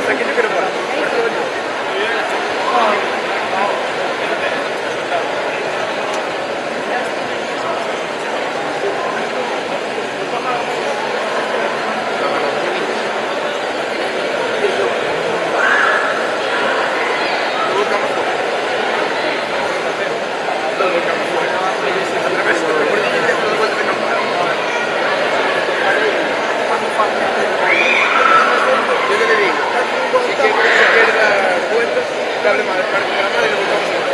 aquí yo quiero parar. Yo te digo, si quieres dar cuenta, dale más, para que la madre lo buscamos.